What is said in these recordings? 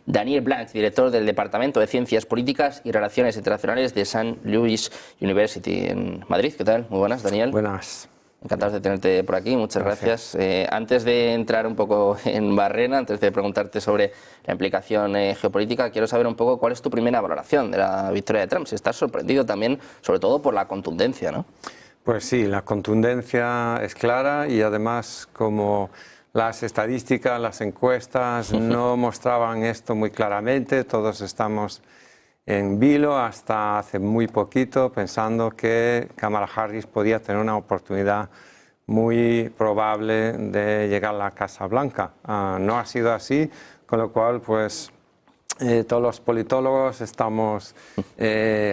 Daniel Blanch, director del Departamento de Ciencias Políticas y Relaciones Internacionales de St. Louis University en Madrid. ¿Qué tal? Muy buenas, Daniel. Buenas. Encantados de tenerte por aquí, muchas gracias. Antes de entrar un poco en barrena, antes de preguntarte sobre la implicación geopolítica, quiero saber un poco cuál es tu primera valoración de la victoria de Trump. Si estás sorprendido también, sobre todo por la contundencia, ¿no? Pues sí, la contundencia es clara y además como las estadísticas, las encuestas no mostraban esto muy claramente, todos estamos en vilo hasta hace muy poquito pensando que Kamala Harris podía tener una oportunidad muy probable de llegar a la Casa Blanca. No ha sido así, con lo cual pues todos los politólogos estamos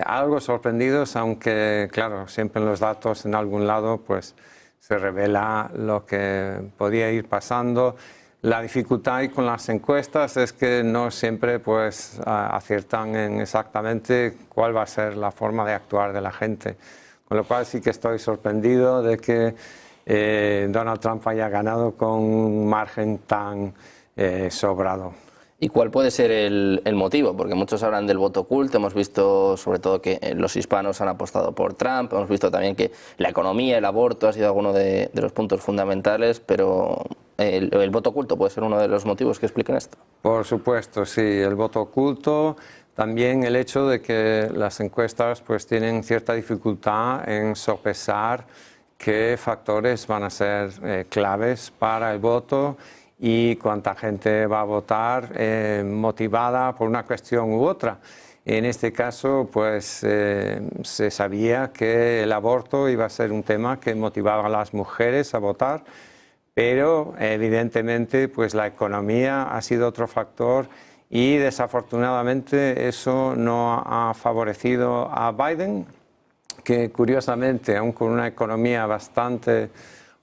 algo sorprendidos, aunque claro, siempre en los datos en algún lado pues se revela lo que podía ir pasando. La dificultad con las encuestas es que no siempre pues aciertan en exactamente cuál va a ser la forma de actuar de la gente. Con lo cual sí que estoy sorprendido de que Donald Trump haya ganado con un margen tan sobrado. ¿Y cuál puede ser el motivo? Porque muchos hablan del voto oculto, hemos visto sobre todo que los hispanos han apostado por Trump, hemos visto también que la economía, el aborto ha sido alguno de los puntos fundamentales, pero ¿el voto oculto puede ser uno de los motivos que expliquen esto? Por supuesto, sí, el voto oculto, también el hecho de que las encuestas pues tienen cierta dificultad en sopesar qué factores van a ser claves para el voto y cuánta gente va a votar motivada por una cuestión u otra. En este caso, pues se sabía que el aborto iba a ser un tema que motivaba a las mujeres a votar, pero evidentemente pues la economía ha sido otro factor y desafortunadamente eso no ha favorecido a Biden, que curiosamente, aun con una economía bastante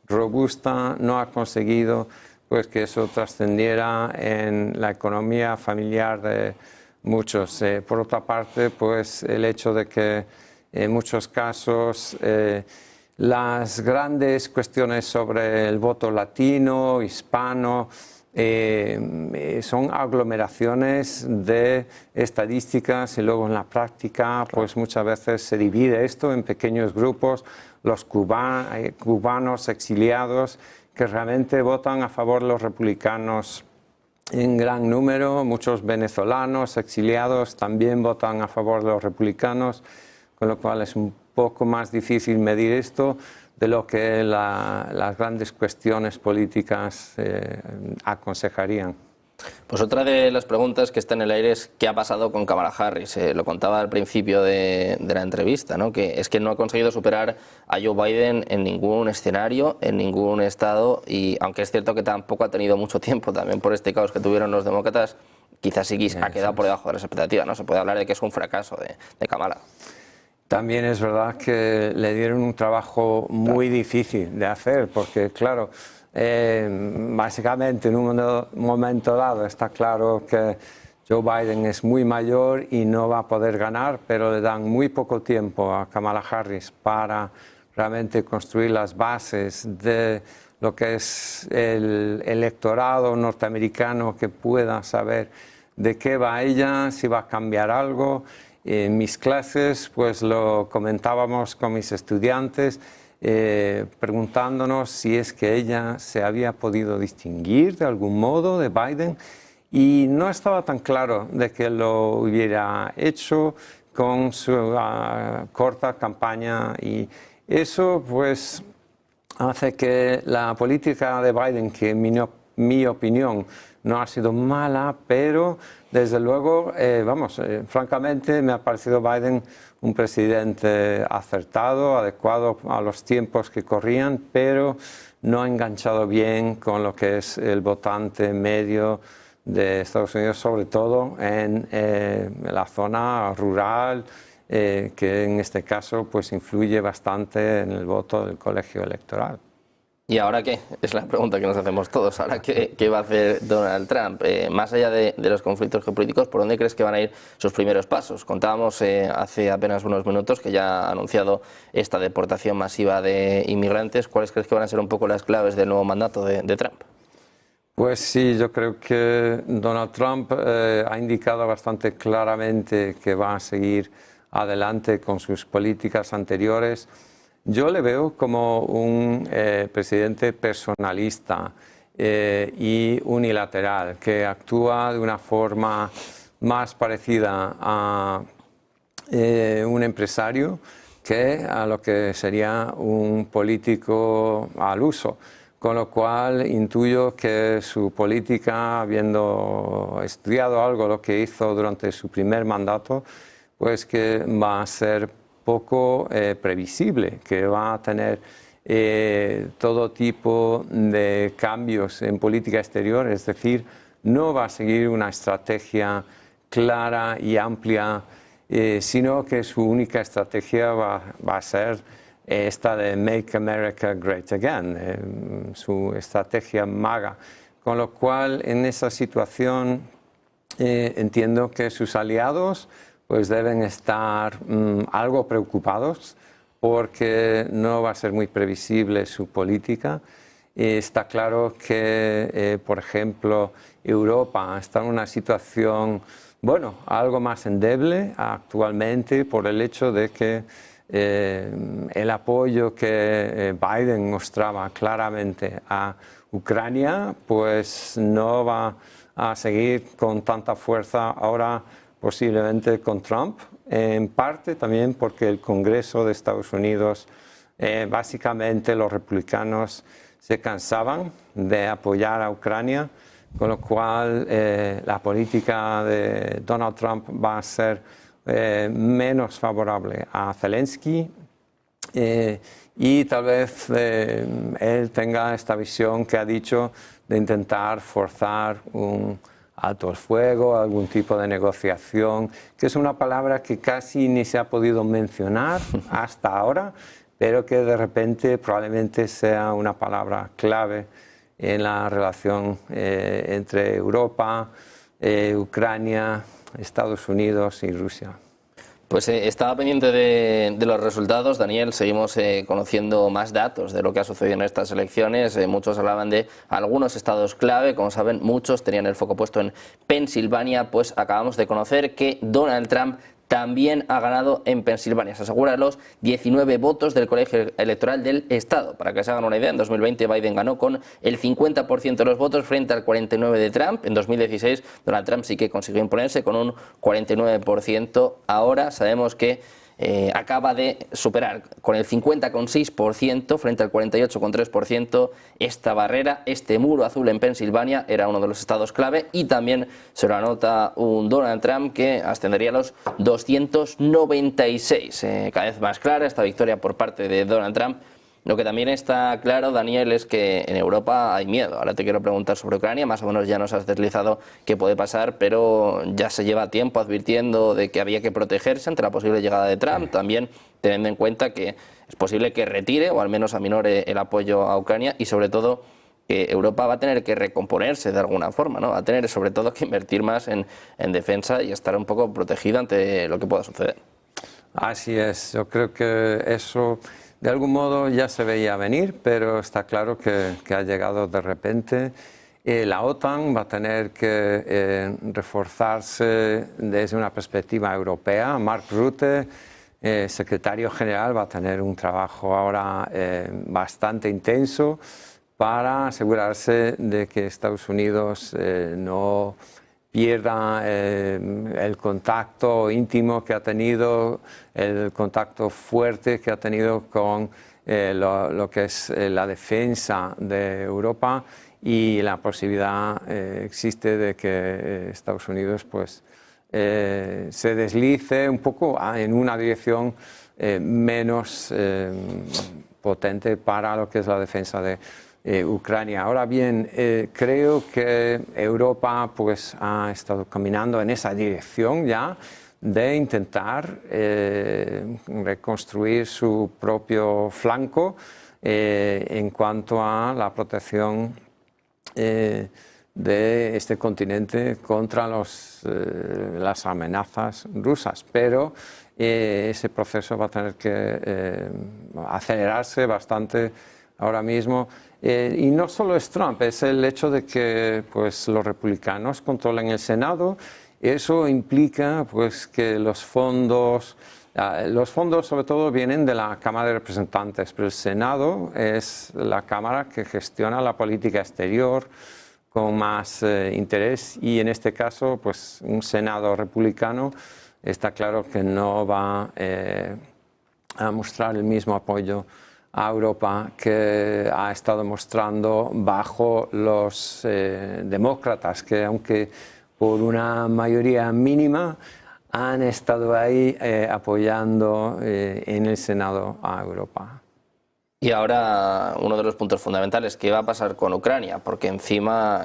robusta, no ha conseguido pues que eso trascendiera en la economía familiar de muchos. Por otra parte, pues el hecho de que en muchos casos las grandes cuestiones sobre el voto latino, hispano, son aglomeraciones de estadísticas y luego en la práctica pues muchas veces se divide esto en pequeños grupos, los cubanos exiliados que realmente votan a favor de los republicanos en gran número, muchos venezolanos exiliados también votan a favor de los republicanos, con lo cual es un poco más difícil medir esto de lo que las grandes cuestiones políticas aconsejarían. Pues otra de las preguntas que está en el aire es ¿qué ha pasado con Kamala Harris? Lo contaba al principio de la entrevista, ¿no? Que es que no ha conseguido superar a Joe Biden en ningún escenario, en ningún estado, y aunque es cierto que tampoco ha tenido mucho tiempo también por este caos que tuvieron los demócratas, quizás sí ha quedado por debajo de las expectativas, ¿no? Se puede hablar de que es un fracaso de Kamala. También es verdad que le dieron un trabajo muy difícil de hacer, porque claro, básicamente en un momento dado está claro que Joe Biden es muy mayor y no va a poder ganar, pero le dan muy poco tiempo a Kamala Harris para realmente construir las bases de lo que es el electorado norteamericano que pueda saber de qué va ella, si va a cambiar algo. En mis clases pues lo comentábamos con mis estudiantes, preguntándonos si es que ella se había podido distinguir de algún modo de Biden y no estaba tan claro de que lo hubiera hecho con su corta campaña y eso pues hace que la política de Biden, que en mi opinión no ha sido mala, pero desde luego, francamente me ha parecido Biden un presidente acertado, adecuado a los tiempos que corrían, pero no ha enganchado bien con lo que es el votante medio de Estados Unidos, sobre todo en la zona rural, que en este caso pues influye bastante en el voto del colegio electoral. ¿Y ahora qué? Es la pregunta que nos hacemos todos. ¿Ahora qué va a hacer Donald Trump? Más allá de los conflictos geopolíticos, ¿por dónde crees que van a ir sus primeros pasos? Contábamos hace apenas unos minutos que ya ha anunciado esta deportación masiva de inmigrantes. ¿Cuáles crees que van a ser un poco las claves del nuevo mandato de Trump? Pues sí, yo creo que Donald Trump ha indicado bastante claramente que va a seguir adelante con sus políticas anteriores. Yo le veo como un presidente personalista y unilateral, que actúa de una forma más parecida a un empresario que a lo que sería un político al uso. Con lo cual intuyo que su política, habiendo estudiado algo lo que hizo durante su primer mandato, pues que va a ser poco previsible, que va a tener todo tipo de cambios en política exterior, es decir, no va a seguir una estrategia clara y amplia, sino que su única estrategia va a ser esta de Make America Great Again, su estrategia MAGA. Con lo cual, en esa situación, entiendo que sus aliados pues deben estar algo preocupados porque no va a ser muy previsible su política. Está claro que, por ejemplo, Europa está en una situación, bueno, algo más endeble actualmente por el hecho de que el apoyo que Biden mostraba claramente a Ucrania, pues no va a seguir con tanta fuerza ahora posiblemente con Trump, en parte también porque el Congreso de Estados Unidos, básicamente los republicanos se cansaban de apoyar a Ucrania, con lo cual la política de Donald Trump va a ser menos favorable a Zelensky y tal vez él tenga esta visión que ha dicho de intentar forzar un alto el fuego, algún tipo de negociación, que es una palabra que casi ni se ha podido mencionar hasta ahora, pero que de repente probablemente sea una palabra clave en la relación entre Europa, Ucrania, Estados Unidos y Rusia. Pues estaba pendiente de los resultados, Daniel. Seguimos conociendo más datos de lo que ha sucedido en estas elecciones. Muchos hablaban de algunos estados clave, como saben, muchos tenían el foco puesto en Pensilvania. Pues acabamos de conocer que Donald Trump también ha ganado en Pensilvania. Se asegura los 19 votos del colegio electoral del estado. Para que se hagan una idea, en 2020 Biden ganó con el 50% de los votos frente al 49% de Trump. En 2016 Donald Trump sí que consiguió imponerse con un 49%. Ahora sabemos que acaba de superar con el 50,6% frente al 48,3% esta barrera, este muro azul en Pensilvania. Era uno de los estados clave y también se lo anota un Donald Trump que ascendería a los 296. Cada vez más clara esta victoria por parte de Donald Trump. Lo que también está claro, Daniel, es que en Europa hay miedo. Ahora te quiero preguntar sobre Ucrania, más o menos ya nos has deslizado qué puede pasar, pero ya se lleva tiempo advirtiendo de que había que protegerse ante la posible llegada de Trump, también teniendo en cuenta que es posible que retire o al menos aminore el apoyo a Ucrania y sobre todo que Europa va a tener que recomponerse de alguna forma, ¿no? Va a tener sobre todo que invertir más en defensa y estar un poco protegida ante lo que pueda suceder. Así es, yo creo que eso de algún modo ya se veía venir, pero está claro que ha llegado de repente. La OTAN va a tener que reforzarse desde una perspectiva europea. Mark Rutte, secretario general, va a tener un trabajo ahora bastante intenso para asegurarse de que Estados Unidos no pierda el contacto íntimo que ha tenido, el contacto fuerte que ha tenido con lo que es la defensa de Europa, y la posibilidad existe de que Estados Unidos pues, se deslice un poco en una dirección menos potente para lo que es la defensa de Ucrania. Ahora bien, creo que Europa pues, ha estado caminando en esa dirección ya de intentar reconstruir su propio flanco en cuanto a la protección de este continente contra las amenazas rusas. Pero ese proceso va a tener que acelerarse bastante ahora mismo. Y no solo es Trump, es el hecho de que pues, los republicanos controlan el Senado. Eso implica pues, que los fondos sobre todo vienen de la Cámara de Representantes, pero el Senado es la Cámara que gestiona la política exterior con más interés, y en este caso pues, un Senado republicano está claro que no va a mostrar el mismo apoyo a Europa que ha estado mostrando bajo los demócratas, que aunque por una mayoría mínima han estado ahí apoyando en el Senado a Europa. Y ahora uno de los puntos fundamentales, ¿qué va a pasar con Ucrania? Porque encima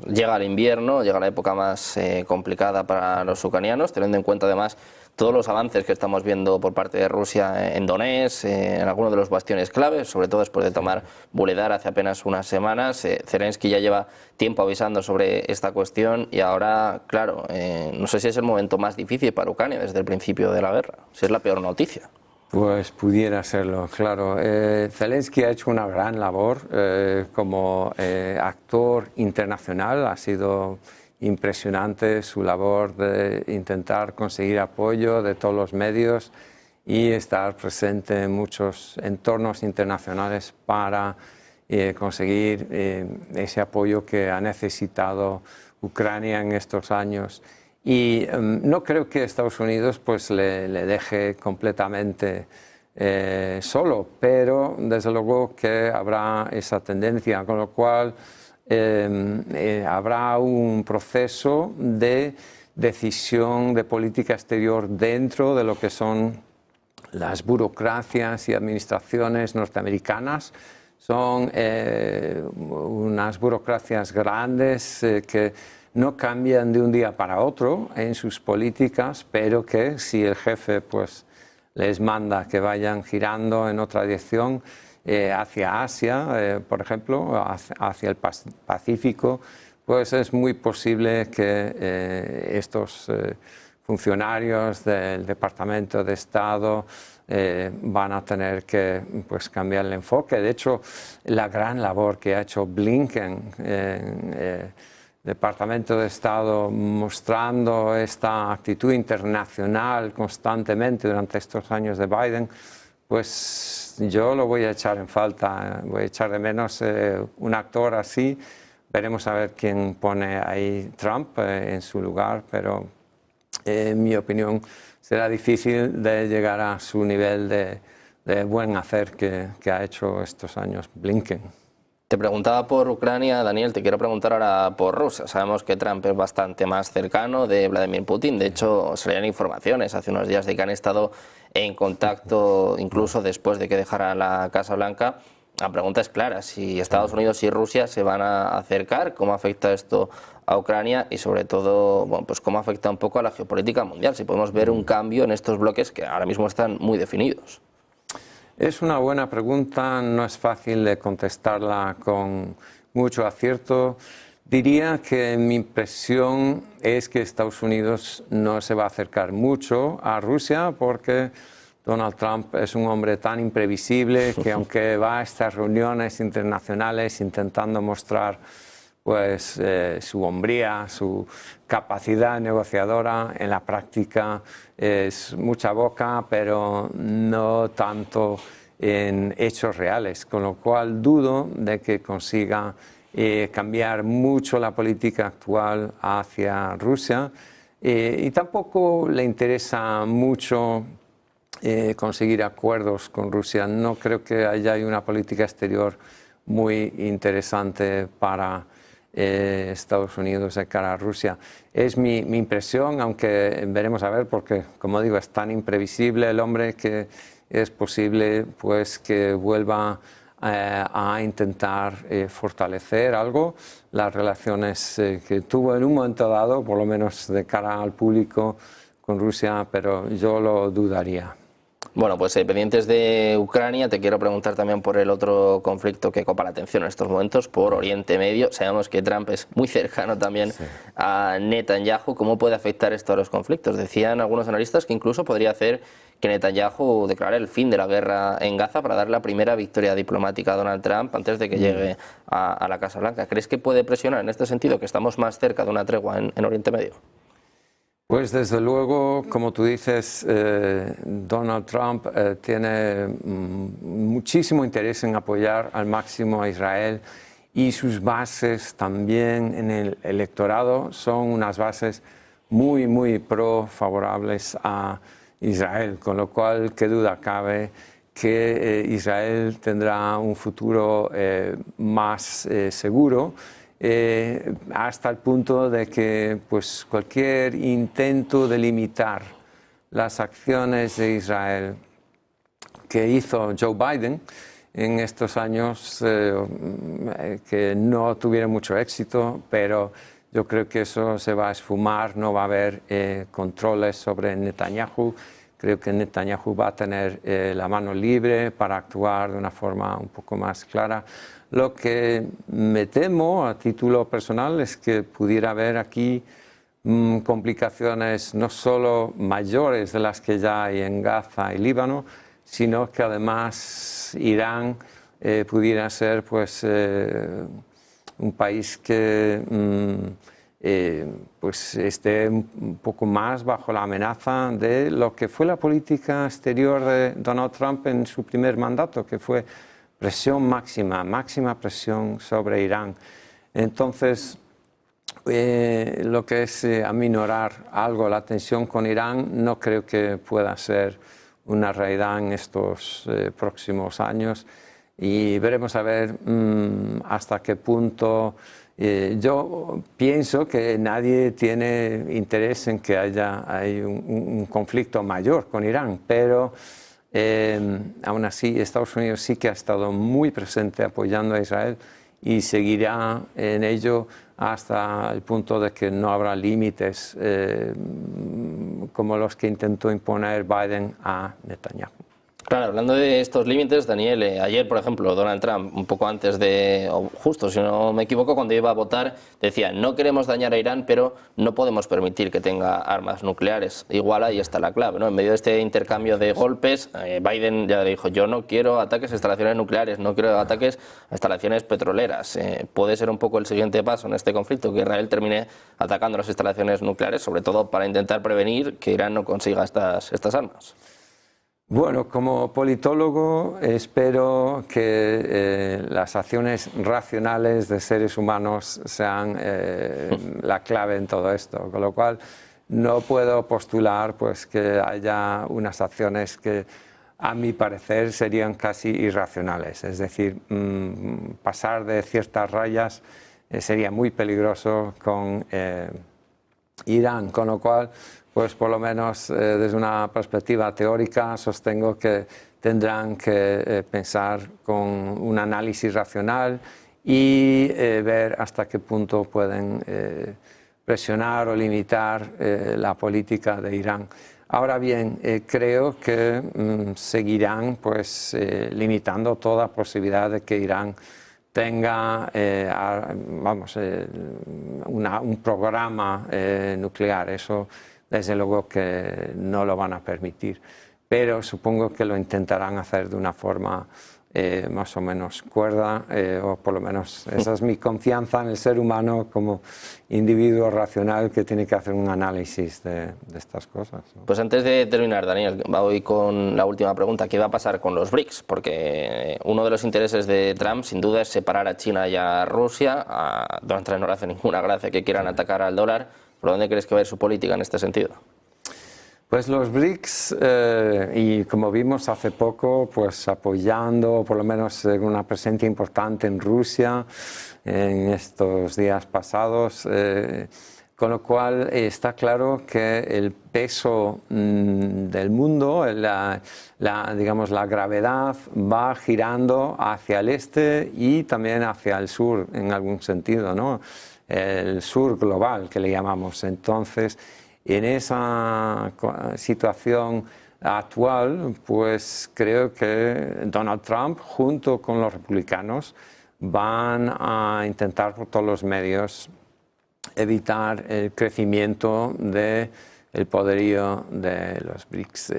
llega el invierno, llega la época más complicada para los ucranianos, teniendo en cuenta además todos los avances que estamos viendo por parte de Rusia en Donetsk, en algunos de los bastiones claves, sobre todo después de tomar Vuhledar hace apenas unas semanas. Zelensky ya lleva tiempo avisando sobre esta cuestión y ahora, claro, no sé si es el momento más difícil para Ucrania desde el principio de la guerra, si es la peor noticia. Pues pudiera serlo, claro. Zelensky ha hecho una gran labor como actor internacional. Ha sido impresionante su labor de intentar conseguir apoyo de todos los medios y estar presente en muchos entornos internacionales para conseguir ese apoyo que ha necesitado Ucrania en estos años. Y no creo que Estados Unidos pues, le deje completamente solo, pero desde luego que habrá esa tendencia, con lo cual habrá un proceso de decisión de política exterior dentro de lo que son las burocracias y administraciones norteamericanas. Son unas burocracias grandes que no cambian de un día para otro en sus políticas, pero que si el jefe pues, les manda que vayan girando en otra dirección, hacia Asia, por ejemplo, hacia el Pacífico, pues es muy posible que estos funcionarios del Departamento de Estado van a tener que pues, cambiar el enfoque. De hecho, la gran labor que ha hecho Blinken Departamento de Estado mostrando esta actitud internacional constantemente durante estos años de Biden, pues yo lo voy a echar en falta, voy a echar de menos un actor así. Veremos a ver quién pone ahí Trump en su lugar, pero en mi opinión será difícil de llegar a su nivel de buen hacer que ha hecho estos años Blinken. Te preguntaba por Ucrania, Daniel, te quiero preguntar ahora por Rusia. Sabemos que Trump es bastante más cercano de Vladimir Putin. De hecho, salían informaciones hace unos días de que han estado en contacto incluso después de que dejara la Casa Blanca. La pregunta es clara, si Estados Unidos y Rusia se van a acercar, ¿cómo afecta esto a Ucrania? Y sobre todo, bueno, pues cómo afecta un poco a la geopolítica mundial, si podemos ver un cambio en estos bloques que ahora mismo están muy definidos. Es una buena pregunta, no es fácil de contestarla con mucho acierto. Diría que mi impresión es que Estados Unidos no se va a acercar mucho a Rusia porque Donald Trump es un hombre tan imprevisible que aunque va a estas reuniones internacionales intentando mostrar pues, su hombría, su capacidad negociadora, en la práctica es mucha boca, pero no tanto en hechos reales, con lo cual dudo de que consiga cambiar mucho la política actual hacia Rusia y tampoco le interesa mucho conseguir acuerdos con Rusia. No creo que haya una política exterior muy interesante para Estados Unidos de cara a Rusia. Es mi impresión, aunque veremos a ver, porque como digo, es tan imprevisible el hombre que es posible pues, que vuelva a intentar fortalecer algo las relaciones que tuvo en un momento dado, por lo menos de cara al público con Rusia, pero yo lo dudaría. Bueno, pues pendientes de Ucrania, te quiero preguntar también por el otro conflicto que copa la atención en estos momentos, por Oriente Medio. Sabemos que Trump es muy cercano también a Netanyahu. ¿Cómo puede afectar esto a los conflictos? Decían algunos analistas que incluso podría hacer que Netanyahu declarara el fin de la guerra en Gaza para dar la primera victoria diplomática a Donald Trump antes de que llegue a la Casa Blanca. ¿Crees que puede presionar en este sentido, que estamos más cerca de una tregua en Oriente Medio? Pues desde luego, como tú dices, Donald Trump tiene muchísimo interés en apoyar al máximo a Israel, y sus bases también en el electorado son unas bases muy favorables a Israel, con lo cual qué duda cabe que Israel tendrá un futuro más seguro, hasta el punto de que pues, cualquier intento de limitar las acciones de Israel que hizo Joe Biden en estos años, que no tuvieron mucho éxito, pero yo creo que eso se va a esfumar, no va a haber controles sobre Netanyahu. Creo que Netanyahu va a tener la mano libre para actuar de una forma un poco más clara. Lo que me temo a título personal es que pudiera haber aquí complicaciones no solo mayores de las que ya hay en Gaza y Líbano, sino que además Irán pudiera ser pues, un país que pues esté un poco más bajo la amenaza de lo que fue la política exterior de Donald Trump en su primer mandato, que fue presión máxima presión sobre Irán. Entonces, lo que es aminorar algo la tensión con Irán no creo que pueda ser una realidad en estos próximos años, y veremos a ver hasta qué punto. Yo pienso que nadie tiene interés en que haya un conflicto mayor con Irán, pero aún así Estados Unidos sí que ha estado muy presente apoyando a Israel y seguirá en ello hasta el punto de que no habrá límites como los que intentó imponer Biden a Netanyahu. Claro, hablando de estos límites, Daniel, ayer, por ejemplo, Donald Trump, un poco antes de, o justo si no me equivoco, cuando iba a votar, decía: no queremos dañar a Irán, pero no podemos permitir que tenga armas nucleares. Igual ahí está la clave, ¿no? En medio de este intercambio de golpes, Biden ya le dijo: yo no quiero ataques a instalaciones nucleares, no quiero ataques a instalaciones petroleras. Puede ser un poco el siguiente paso en este conflicto, que Israel termine atacando las instalaciones nucleares, sobre todo para intentar prevenir que Irán no consiga estas armas. Bueno, como politólogo espero que las acciones racionales de seres humanos sean la clave en todo esto, con lo cual no puedo postular pues, que haya unas acciones que a mi parecer serían casi irracionales, es decir, pasar de ciertas rayas sería muy peligroso con Irán, con lo cual pues por lo menos desde una perspectiva teórica sostengo que tendrán que pensar con un análisis racional y ver hasta qué punto pueden presionar o limitar la política de Irán. Ahora bien, creo que seguirán pues, limitando toda posibilidad de que Irán tenga un programa nuclear. Eso desde luego que no lo van a permitir, pero supongo que lo intentarán hacer de una forma más o menos cuerda, o por lo menos esa es mi confianza en el ser humano como individuo racional que tiene que hacer un análisis de estas cosas, ¿no? Pues antes de terminar, Daniel, voy con la última pregunta. ¿Qué va a pasar con los BRICS? Porque uno de los intereses de Trump sin duda es separar a China y a Rusia. A Donald Trump no le hace ninguna gracia que quieran atacar al dólar. ¿Por dónde crees que va a ir su política en este sentido? Pues los BRICS, y como vimos hace poco, pues apoyando por lo menos una presencia importante en Rusia en estos días pasados, con lo cual está claro que el peso del mundo, digamos, la gravedad va girando hacia el este y también hacia el sur en algún sentido, ¿no? El sur global que le llamamos. Entonces, en esa situación actual, pues creo que Donald Trump, junto con los republicanos, van a intentar por todos los medios evitar el crecimiento del poderío de los BRICS.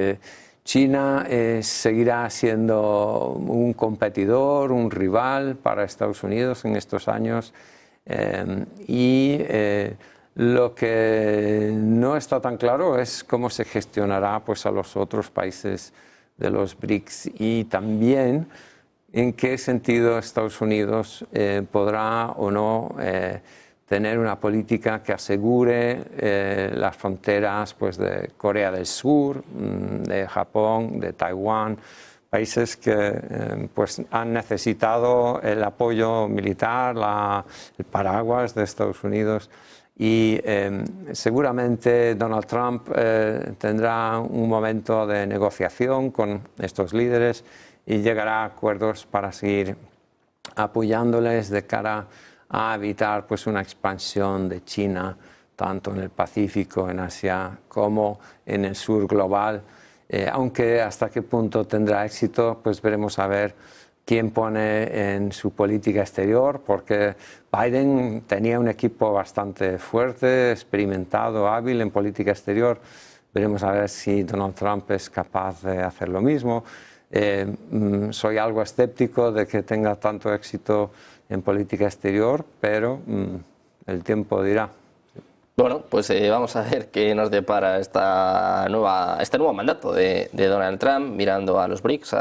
China seguirá siendo un competidor, un rival para Estados Unidos en estos años lo que no está tan claro es cómo se gestionará pues, a los otros países de los BRICS y también en qué sentido Estados Unidos podrá o no tener una política que asegure las fronteras pues, de Corea del Sur, de Japón, de Taiwán, países que pues, han necesitado el apoyo militar, el paraguas de Estados Unidos. Y seguramente Donald Trump tendrá un momento de negociación con estos líderes y llegará a acuerdos para seguir apoyándoles de cara a evitar pues, una expansión de China tanto en el Pacífico, en Asia, como en el sur global. Aunque hasta qué punto tendrá éxito, pues veremos a ver quién pone en su política exterior, porque Biden tenía un equipo bastante fuerte, experimentado, hábil en política exterior. Veremos a ver si Donald Trump es capaz de hacer lo mismo. Soy algo escéptico de que tenga tanto éxito en política exterior, pero el tiempo dirá. Bueno, pues vamos a ver qué nos depara este nuevo mandato de Donald Trump, mirando a los BRICS.